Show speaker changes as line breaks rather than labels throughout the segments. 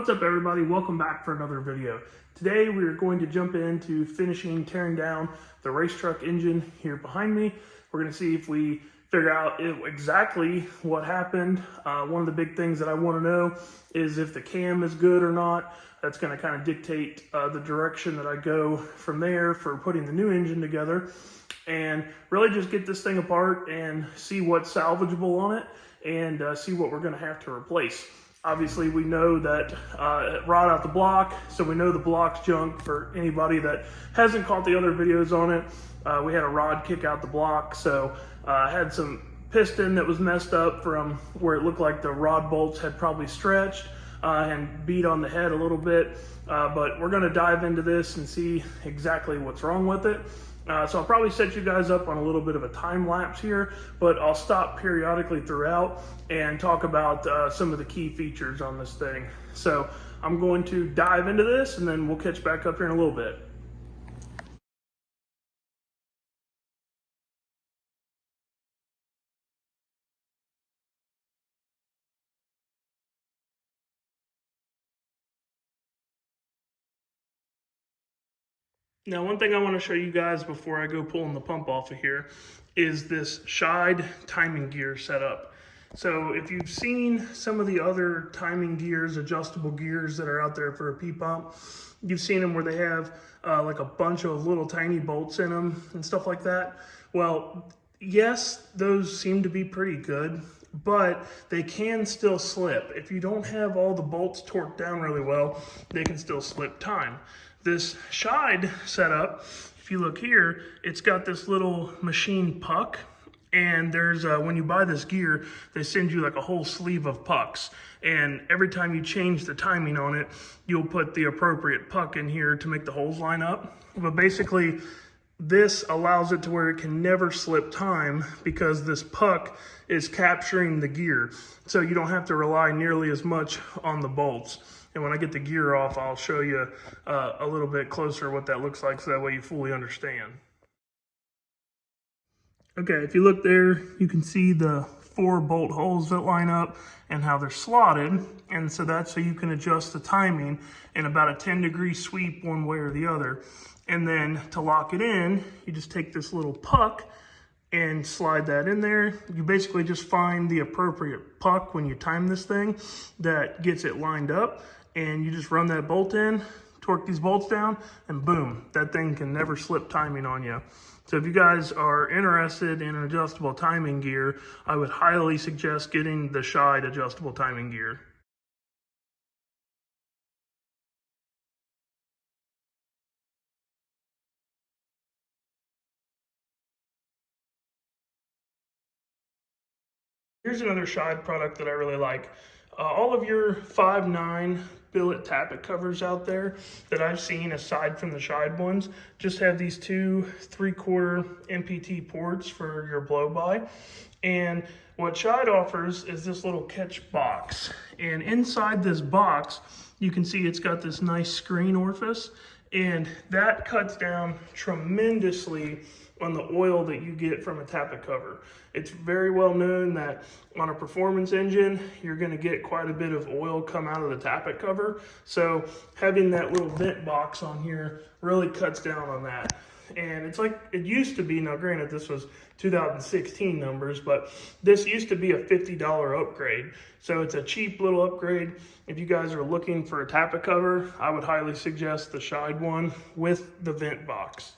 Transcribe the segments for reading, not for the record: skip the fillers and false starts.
What's up everybody, welcome back for another video. Today we are going to jump into tearing down the race truck engine here behind me. We're going to see if we figure out exactly what happened. One of the big things that I want to know is if the cam is good or not. That's going to kind of dictate the direction that I go from there for putting the new engine together, and really just get this thing apart and see what's salvageable on it and see what we're going to have to replace. Obviously, we know that rod out the block, so we know the block's junk. For anybody that hasn't caught the other videos on it, we had a rod kick out the block, so had some piston that was messed up from where it looked like the rod bolts had probably stretched and beat on the head a little bit. But we're going to dive into this and see exactly what's wrong with it. So I'll probably set you guys up on a little bit of a time lapse here, but I'll stop periodically throughout and talk about some of the key features on this thing. So I'm going to dive into this and then we'll catch back up here in a little bit. Now, one thing I want to show you guys before I go pulling the pump off of here is this Scheid timing gear setup. So if you've seen some of the other timing gears, adjustable gears that are out there for a P-pump, you've seen them where they have like a bunch of little tiny bolts in them and stuff like that. Well, yes, those seem to be pretty good, but they can still slip. If you don't have all the bolts torqued down really well, they can still slip time. This Scheid setup, if you look here, it's got this little machine puck, and there's when you buy this gear, they send you like a whole sleeve of pucks, and every time you change the timing on it, you'll put the appropriate puck in here to make the holes line up. But basically, this allows it to where it can never slip time because this puck is capturing the gear, so you don't have to rely nearly as much on the bolts. And when I get the gear off, I'll show you a little bit closer what that looks like so that way you fully understand. Okay, if you look there, you can see the 4 bolt holes that line up and how they're slotted. And so that's so you can adjust the timing in about a 10-degree sweep one way or the other. And then to lock it in, you just take this little puck and slide that in there. You basically just find the appropriate puck when you time this thing that gets it lined up, and you just run that bolt in, torque these bolts down, and boom, that thing can never slip timing on you. So if you guys are interested in an adjustable timing gear, I would highly suggest getting the Scheid adjustable timing gear. Here's another Scheid product that I really like. All of your 5.9 billet tappet covers out there that I've seen, aside from the Scheid ones, just have these 2 3/4 MPT ports for your blow-by. And what Scheid offers is this little catch box. And inside this box, you can see it's got this nice screen orifice, and that cuts down tremendously on the oil that you get from a tappet cover. It's very well known that on a performance engine, you're gonna get quite a bit of oil come out of the tappet cover. So having that little vent box on here really cuts down on that. And it's like it used to be, now granted this was 2016 numbers, but this used to be a $50 upgrade. So it's a cheap little upgrade. If you guys are looking for a tappet cover, I would highly suggest the Scheid one with the vent box.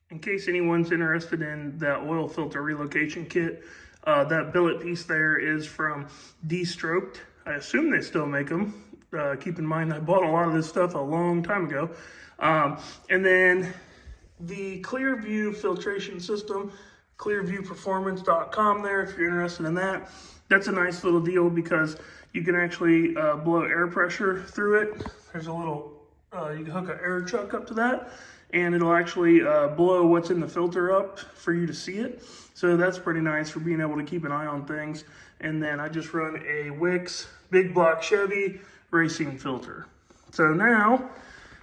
In case anyone's interested in that oil filter relocation kit, that billet piece there is from D-Stroked. I assume they still make them. Keep in mind, I bought a lot of this stuff a long time ago. And then the Clearview filtration system, clearviewperformance.com there, if you're interested in that. That's a nice little deal because you can actually blow air pressure through it. There's a little You can hook an air chuck up to that, and it'll actually blow what's in the filter up for you to see it. So that's pretty nice for being able to keep an eye on things. And then I just run a Wix big block Chevy racing filter. So now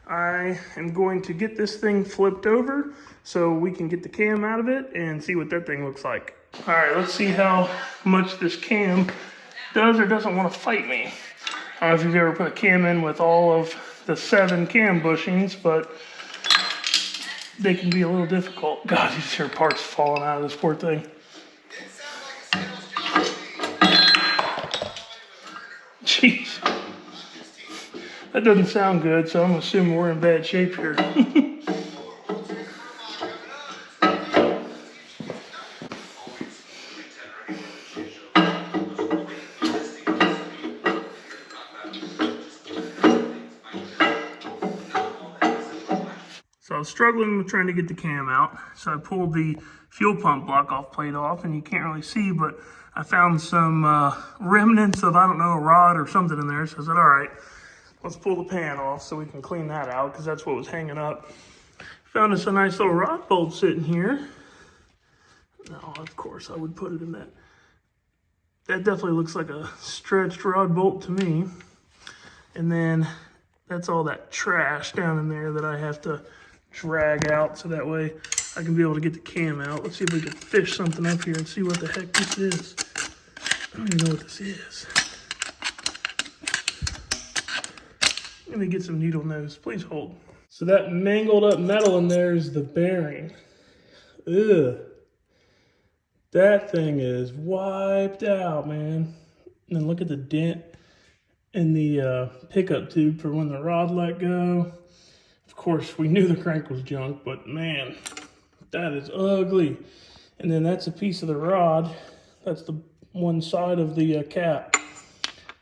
I am going to get this thing flipped over so we can get the cam out of it and see what that thing looks like. All right, let's see how much this cam does or doesn't want to fight me. I don't know if you've ever put a cam in with all of the 7 cam bushings, but they can be a little difficult. God, you just hear parts falling out of this poor thing. Jeez. That doesn't sound good, so I'm assuming we're in bad shape here. So I was struggling with trying to get the cam out, so I pulled the fuel pump block off plate off, and you can't really see, but I found some remnants of, I don't know, a rod or something in there. So I said, all right, let's pull the pan off so we can clean that out, because that's what was hanging up. Found us a nice little rod bolt sitting here. Now, of course, I would put it in that. That definitely looks like a stretched rod bolt to me. And then that's all that trash down in there that I have to drag out, so that way I can be able to get the cam out. Let's see if we can fish something up here and see what the heck this is. I don't even know what this is. Let me get some needle nose. Please hold. So that mangled up metal in there is the bearing. Ugh. That thing is wiped out, man. And then look at the dent in the pickup tube for when the rod let go. Of course, we knew the crank was junk, but man, that is ugly. And then that's a piece of the rod. That's the one side of the cap.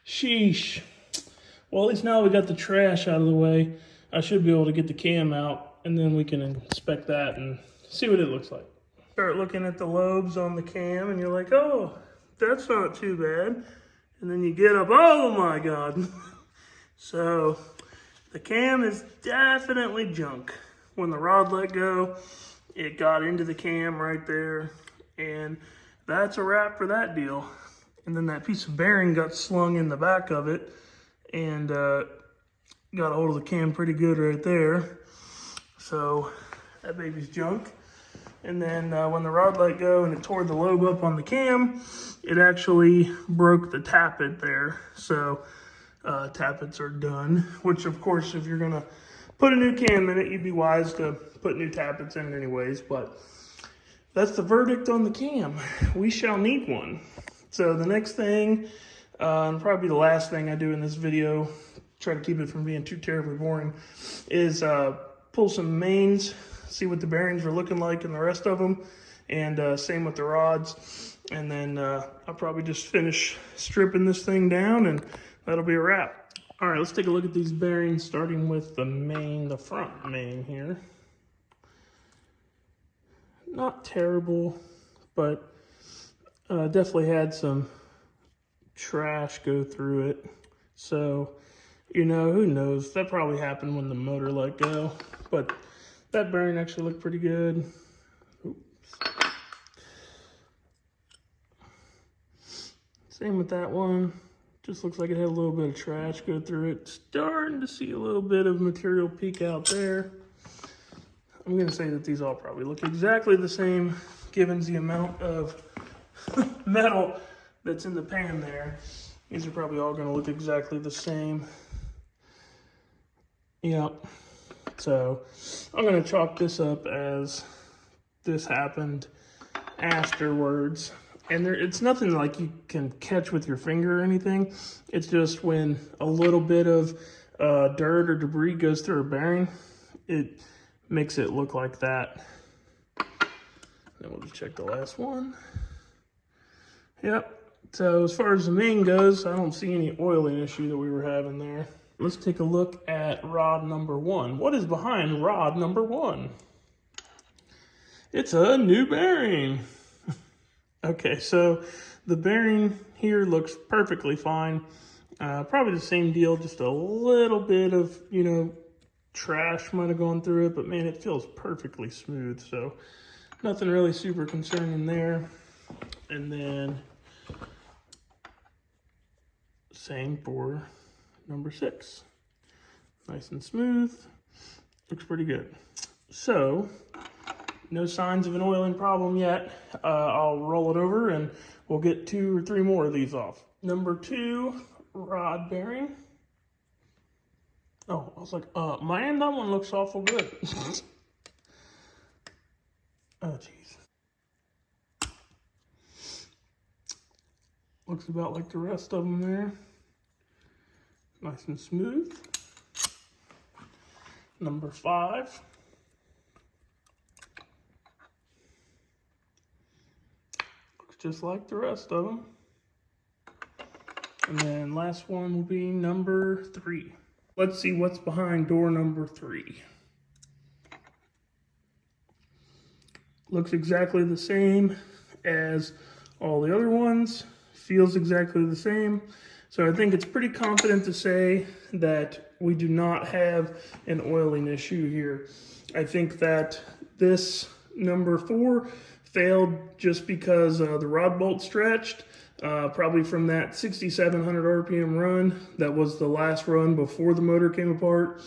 Sheesh. Well, at least now we got the trash out of the way. I should be able to get the cam out, and then we can inspect that and see what it looks like. Start looking at the lobes on the cam, and you're like, oh, that's not too bad. And then you get up, oh my God. So the cam is definitely junk. When the rod let go, it got into the cam right there, and that's a wrap for that deal. And then that piece of bearing got slung in the back of it, and got a hold of the cam pretty good right there. So that baby's junk. And then when the rod let go and it tore the lobe up on the cam, it actually broke the tappet there. So tappets are done, which of course, if you're gonna put a new cam in it, you'd be wise to put new tappets in it anyways. But that's the verdict on the cam. We shall need one. So the next thing, and probably the last thing I do in this video, try to keep it from being too terribly boring, is pull some mains, see what the bearings are looking like in the rest of them, and same with the rods. And then I'll probably just finish stripping this thing down, and that'll be a wrap. All right, let's take a look at these bearings, starting with the main, the front main here. Not terrible, but definitely had some trash go through it. So, you know, who knows? That probably happened when the motor let go, but that bearing actually looked pretty good. Oops. Same with that one. Just looks like it had a little bit of trash go through it. Starting to see a little bit of material peek out there. I'm gonna say that these all probably look exactly the same, given the amount of metal that's in the pan there. These are probably all gonna look exactly the same. Yep. So I'm gonna chalk this up as this happened afterwards. And it's nothing like you can catch with your finger or anything. It's just when a little bit of dirt or debris goes through a bearing, it makes it look like that. Then we'll just check the last one. Yep. So as far as the main goes, I don't see any oiling issue that we were having there. Let's take a look at rod number 1. What is behind rod number 1? It's a new bearing. Okay, so the bearing here looks perfectly fine. Probably the same deal, just a little bit of, you know, trash might have gone through it, but man, it feels perfectly smooth. So nothing really super concerning there. And then same for number 6. Nice and smooth. Looks pretty good. So no signs of an oiling problem yet. I'll roll it over and we'll get 2 or 3 more of these off. Number 2, rod bearing. Oh, I was like, man, that one looks awful good. Oh, geez. Looks about like the rest of them there. Nice and smooth. Number 5. Looks just like the rest of them. And then last one will be number 3. Let's see what's behind door number 3. Looks exactly the same as all the other ones. Feels exactly the same. So I think it's pretty confident to say that we do not have an oiling issue here. I think that this number 4 failed just because the rod bolt stretched, probably from that 6,700 RPM run. That was the last run before the motor came apart.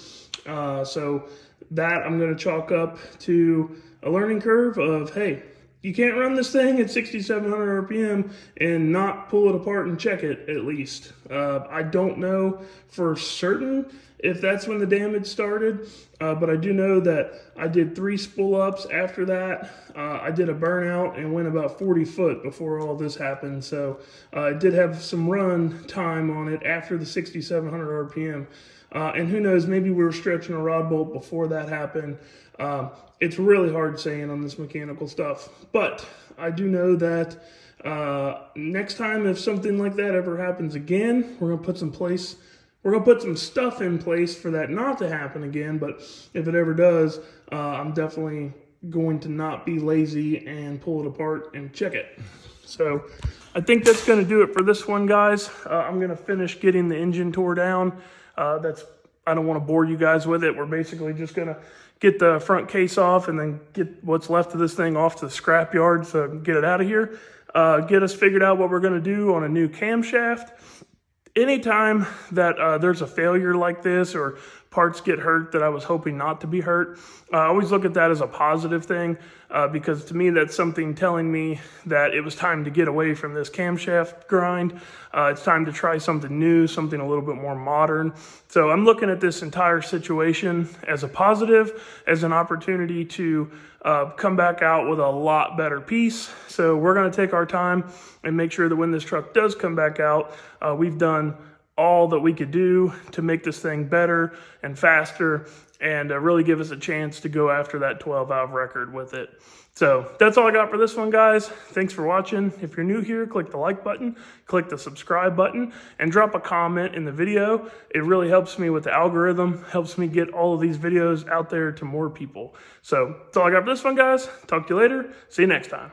So that I'm going to chalk up to a learning curve of, hey, you can't run this thing at 6,700 RPM and not pull it apart and check it, at least. I don't know for certain if that's when the damage started, but I do know that I did 3 spool ups after that. I did a burnout and went about 40 foot before all this happened. So I did have some run time on it after the 6,700 RPM. And who knows, maybe we were stretching a rod bolt before that happened. It's really hard saying on this mechanical stuff, but I do know that next time if something like that ever happens again, we're gonna put some stuff in place for that not to happen again. But if it ever does, I'm definitely going to not be lazy and pull it apart and check it. So I think that's gonna do it for this one, guys. I'm gonna finish getting the engine tore down. I don't want to bore you guys with it. We're basically just gonna get the front case off and then get what's left of this thing off to the scrap yard, so get it out of here. Get us figured out what we're gonna do on a new camshaft. Anytime that there's a failure like this or parts get hurt that I was hoping not to be hurt, I always look at that as a positive thing, because to me that's something telling me that it was time to get away from this camshaft grind. It's time to try something new, something a little bit more modern. So I'm looking at this entire situation as a positive, as an opportunity to come back out with a lot better piece. So we're going to take our time and make sure that when this truck does come back out, we've done all that we could do to make this thing better and faster and really give us a chance to go after that 12-valve record with it. So that's all I got for this one, guys. Thanks for watching. If you're new here, click the like button, click the subscribe button, and drop a comment in the video. It really helps me with the algorithm, helps me get all of these videos out there to more people. So that's all I got for this one, guys. Talk to you later. See you next time.